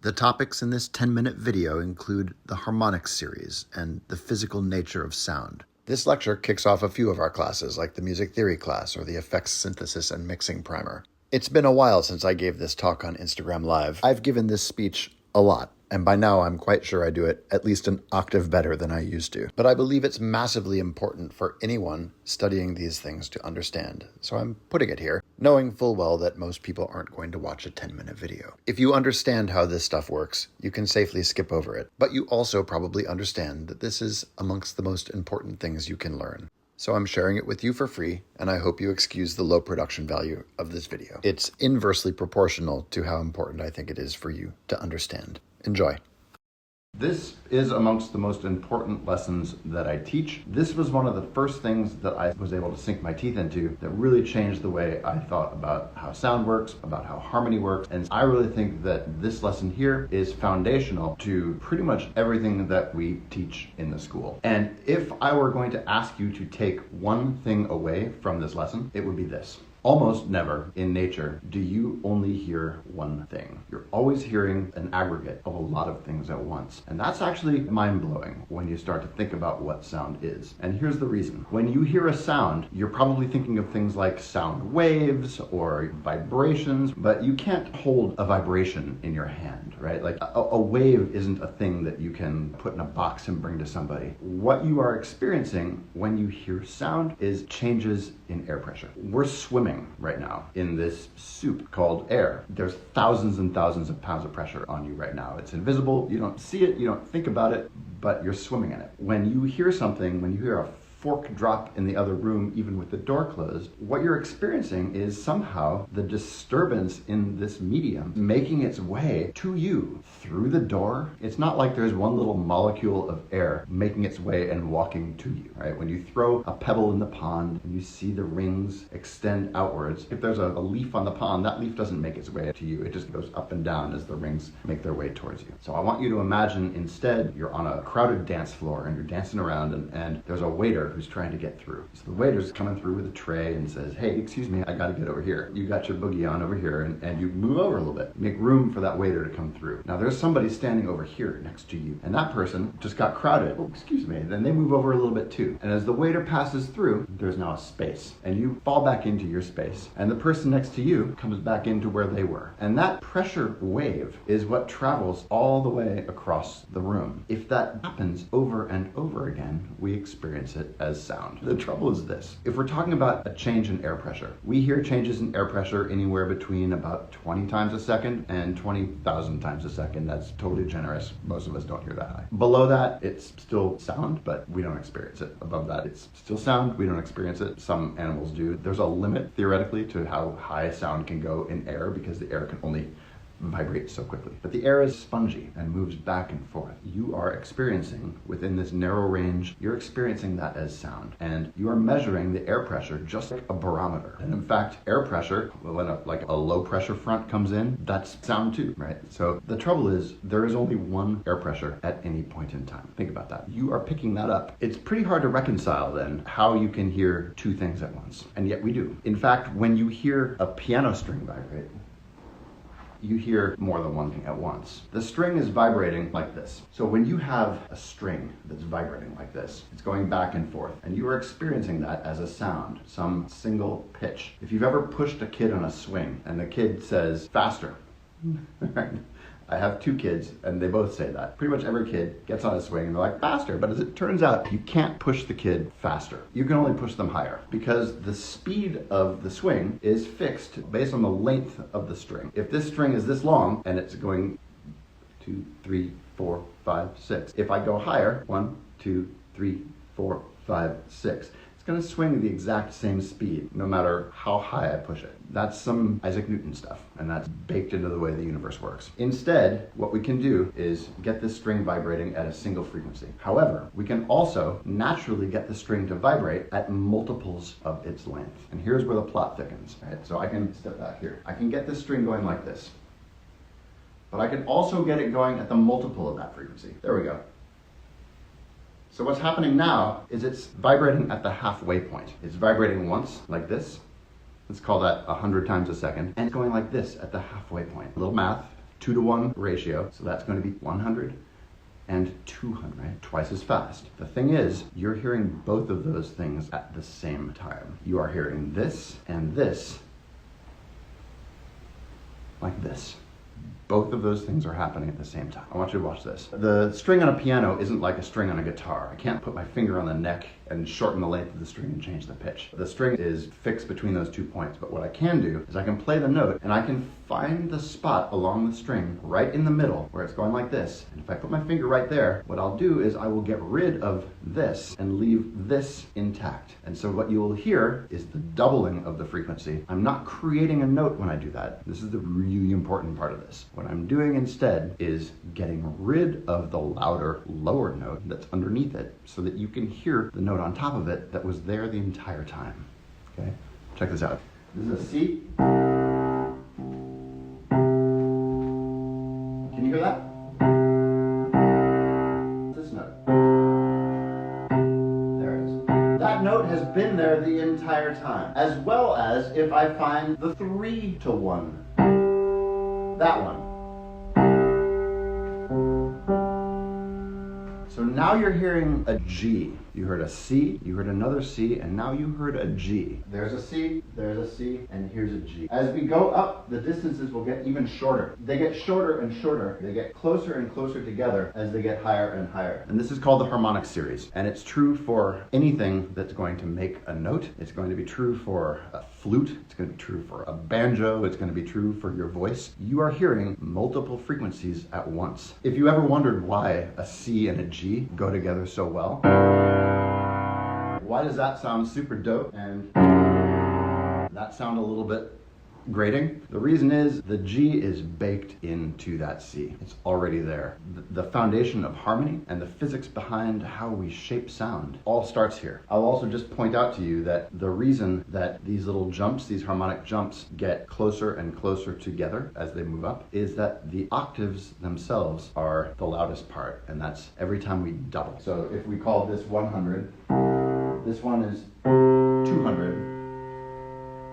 The topics in this 10-minute video include the harmonic series and the physical nature of sound. This lecture kicks off a few of our classes, like the music theory class or the effects synthesis and mixing primer. It's been a while since I gave this talk on Instagram Live. I've given this speech a lot, and by now I'm quite sure I do it at least an octave better than I used to. But I believe it's massively important for anyone studying these things to understand, so I'm putting it here, knowing full well that most people aren't going to watch a 10-minute video. If you understand how this stuff works, you can safely skip over it, but you also probably understand that this is amongst the most important things you can learn. So I'm sharing it with you for free, and I hope you excuse the low production value of this video. It's inversely proportional to how important I think it is for you to understand. Enjoy. This is amongst the most important lessons that I teach. This was one of the first things that I was able to sink my teeth into that really changed the way I thought about how sound works, about how harmony works, and I really think that this lesson here is foundational to pretty much everything that we teach in the school. And if I were going to ask you to take one thing away from this lesson, it would be this. Almost never in nature do you only hear one thing. You're always hearing an aggregate of a lot of things at once. And that's actually mind-blowing when you start to think about what sound is. And here's the reason. When you hear a sound, you're probably thinking of things like sound waves or vibrations, but you can't hold a vibration in your hand, right? Like a wave isn't a thing that you can put in a box and bring to somebody. What you are experiencing when you hear sound is changes in air pressure. We're swimming right now in this soup called air. There's thousands and thousands of pounds of pressure on you right now. It's invisible, you don't see it, you don't think about it, but you're swimming in it. When you hear something, when you hear a fork drop in the other room, even with the door closed, what you're experiencing is somehow the disturbance in this medium making its way to you through the door. It's not like there's one little molecule of air making its way and walking to you, right? When you throw a pebble in the pond and you see the rings extend outwards, if there's a leaf on the pond, that leaf doesn't make its way to you. It just goes up and down as the rings make their way towards you. So I want you to imagine instead you're on a crowded dance floor and you're dancing around and there's a waiter who's trying to get through. So the waiter's coming through with a tray and says, "Hey, excuse me, I gotta get over here." You got your boogie on over here and you move over a little bit. Make room for that waiter to come through. Now there's somebody standing over here next to you and that person just got crowded. "Oh, excuse me." Then they move over a little bit too. And as the waiter passes through, there's now a space and you fall back into your space and the person next to you comes back into where they were. And that pressure wave is what travels all the way across the room. If that happens over and over again, we experience it as sound. The trouble is this. If we're talking about a change in air pressure, we hear changes in air pressure anywhere between about 20 times a second and 20,000 times a second. That's totally generous. Most of us don't hear that high. Below that, it's still sound, but we don't experience it. Above that, it's still sound. We don't experience it. Some animals do. There's a limit, theoretically, to how high sound can go in air because the air can only vibrate so quickly. But the air is spongy and moves back and forth. You are experiencing, within this narrow range, you're experiencing that as sound. And you are measuring the air pressure just like a barometer. And in fact, air pressure, when a low pressure front comes in, that's sound too, right? So the trouble is, there is only one air pressure at any point in time. Think about that. You are picking that up. It's pretty hard to reconcile then how you can hear two things at once. And yet we do. In fact, when you hear a piano string vibrate, you hear more than one thing at once. The string is vibrating like this. So when you have a string that's vibrating like this, it's going back and forth, and you are experiencing that as a sound, some single pitch. If you've ever pushed a kid on a swing and the kid says, "Faster," I have two kids and they both say that. Pretty much every kid gets on a swing and they're like, "Faster." But as it turns out, you can't push the kid faster. You can only push them higher because the speed of the swing is fixed based on the length of the string. If this string is this long and it's going 2, 3, 4, 5, 6. If I go higher, 1, 2, 3, 4, 5, 6. Going to swing the exact same speed no matter how high I push it. That's some Isaac Newton stuff, and that's baked into the way the universe works. Instead, what we can do is get this string vibrating at a single frequency. However, we can also naturally get the string to vibrate at multiples of its length. And here's where the plot thickens, right? So I can step back here. I can get this string going like this, but I can also get it going at the multiple of that frequency. There we go. So what's happening now is it's vibrating at the halfway point. It's vibrating once, like this. Let's call that 100 times a second. And it's going like this at the halfway point. A little math. 2-to-1 ratio, so that's going to be 100 and 200, right? Twice as fast. The thing is, you're hearing both of those things at the same time. You are hearing this and this like this. Both of those things are happening at the same time. I want you to watch this. The string on a piano isn't like a string on a guitar. I can't put my finger on the neck and shorten the length of the string and change the pitch. The string is fixed between those 2 points, but what I can do is I can play the note and I can find the spot along the string right in the middle where it's going like this. And if I put my finger right there, what I'll do is I will get rid of this and leave this intact. And so what you will hear is the doubling of the frequency. I'm not creating a note when I do that. This is the really important part of this. What I'm doing instead is getting rid of the louder, lower note that's underneath it so that you can hear the note on top of it that was there the entire time. Okay? Check this out. This is a C. Can you hear that? This note. There it is. That note has been there the entire time, as well as if I find the 3-to-1. That one. So now you're hearing a G. You heard a C, you heard another C, and now you heard a G. There's a C, and here's a G. As we go up, the distances will get even shorter. They get shorter and shorter. They get closer and closer together as they get higher and higher. And this is called the harmonic series. And it's true for anything that's going to make a note. It's going to be true for a flute. It's going to be true for a banjo. It's going to be true for your voice. You are hearing multiple frequencies at once. If you ever wondered why a C and a G go together so well, why does that sound super dope and that sound a little bit grating? The reason is the G is baked into that C. It's already there. The foundation of harmony and the physics behind how we shape sound all starts here. I'll also just point out to you that the reason that these little jumps, these harmonic jumps, get closer and closer together as they move up is that the octaves themselves are the loudest part, and that's every time we double. So if we call this 100, this one is 200.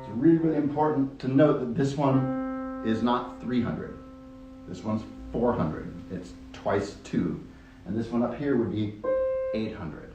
It's really, really important to note that this one is not 300. This one's 400. It's twice 2. And this one up here would be 800.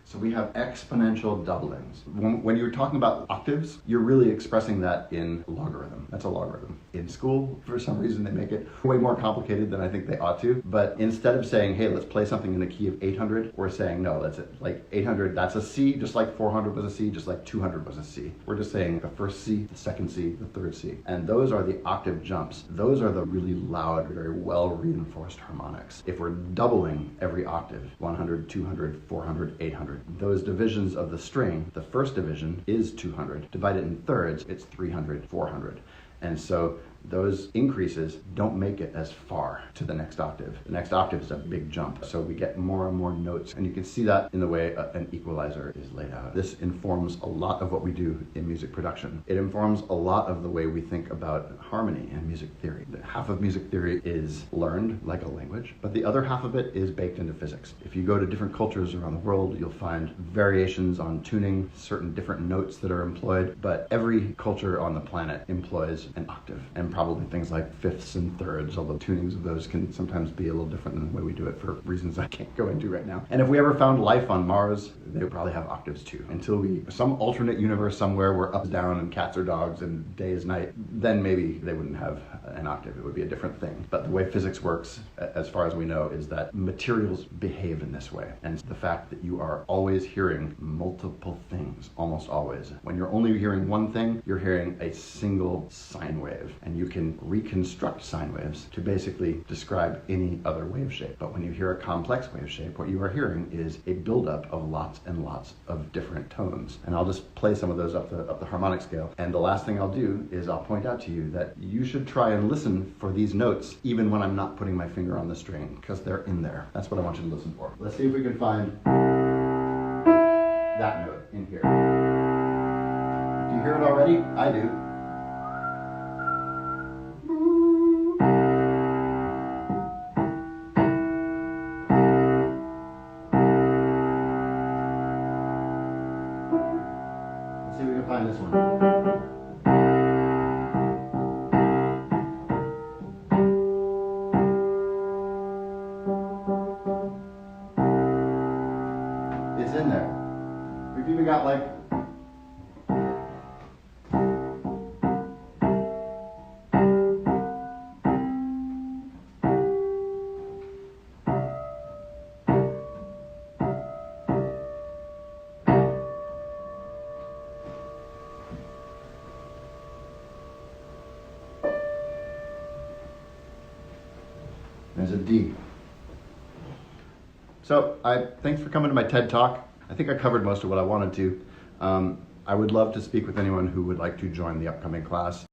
So we have exponential doublings. When you're talking about octaves, you're really expressing that in logarithm. That's a logarithm. In school, for some reason, they make it way more complicated than I think they ought to. But instead of saying, hey, let's play something in the key of 800, we're saying, no, that's it. Like 800, that's a C, just like 400 was a C, just like 200 was a C. We're just saying the first C, the second C, the third C. And those are the octave jumps. Those are the really loud, very well reinforced harmonics. If we're doubling every octave, 100, 200, 400, 800, those divisions of the string, the first division is 200. Divided in thirds, it's 300, 400. And so those increases don't make it as far to the next octave. The next octave is a big jump. So we get more and more notes. And you can see that in the way an equalizer is laid out. This informs a lot of what we do in music production. It informs a lot of the way we think about harmony and music theory. Half of music theory is learned like a language, but the other half of it is baked into physics. If you go to different cultures around the world, you'll find variations on tuning, certain different notes that are employed, but every culture on the planet employs an octave, and probably things like fifths and thirds, although tunings of those can sometimes be a little different than the way we do it for reasons I can't go into right now. And if we ever found life on Mars, they would probably have octaves too. Until some alternate universe somewhere where up's down and cats are dogs and day is night, then maybe they wouldn't have an octave. It would be a different thing. But the way physics works, as far as we know, is that materials behave in this way. And the fact that you are always hearing multiple things, almost always. When you're only hearing one thing, you're hearing a single sine wave. And you can reconstruct sine waves to basically describe any other wave shape. But when you hear a complex wave shape, what you are hearing is a buildup of lots and lots of different tones. And I'll just play some of those up the harmonic scale. And the last thing I'll do is I'll point out to you that you should try and listen for these notes even when I'm not putting my finger on the string, because they're in there. That's what I want you to listen for. Let's see if we can find that note in here. Do you hear it already? I do. See if we can find this one. got like there's a D. So thanks for coming to my TED Talk. I think I covered most of what I wanted to. I would love to speak with anyone who would like to join the upcoming class.